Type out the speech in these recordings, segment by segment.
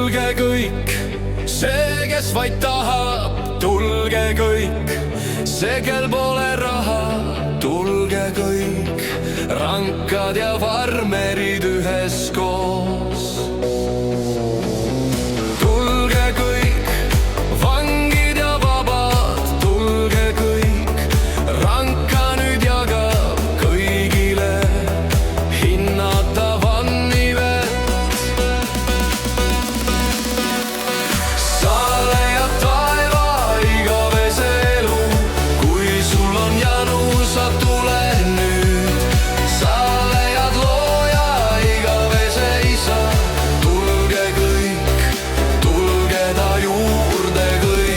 tulge kõik, see, kes vaid tahab, tulge kõik, see, kel pole raha, tulge kõik, rankad ja farmerid üheskoos. Tulge kõik, vangid ja vabad, tulge kõik, ranka nüüd jagab kõigile hinnata vannivett. Saale ja taeva igavese elu, kui sul on janu, sa tule nüüd. Saalejad looja igavese isa, tulge kõik, tulge ta juurde kõik.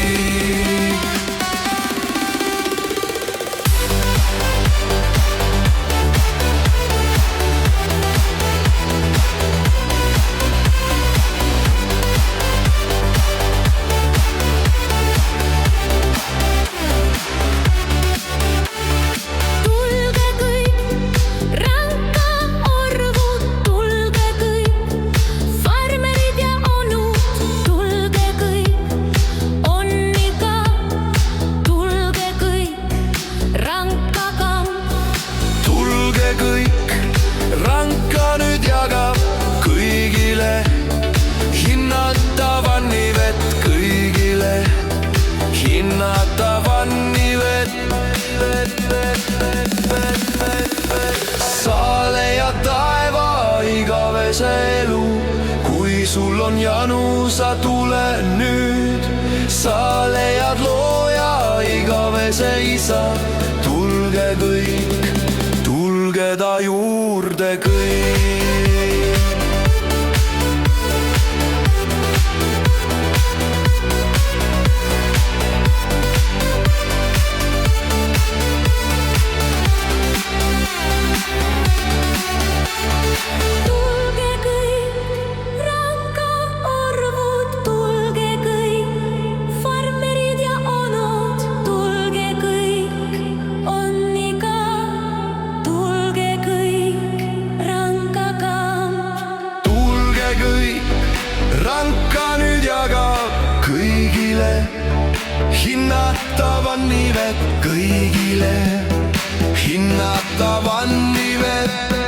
Tulge kõik, ranka orvud, tulge kõik, farmerid ja onud, tulge kõik, onni ka, tulge kõik, ranka kamp. Tulge kõik, ranka nüüd jagab kõigile hinnata vannivett kõigile, hinnata vannivett. Saale ja taeva igavese elu, kui sul on janu, sa tule nüüd. Saalejad looja igavese isa, tulge kõik, tulge ta juurde kõik. Tulge kõik, ranka orvud, tulge kõik, farmerid ja onud, tulge kõik, onni ka, tulge kõik, ranka kamp. Tulge kõik, ranka nüüd jagab kõigile, hinnata vannivett kõigile, hinnata vannivett.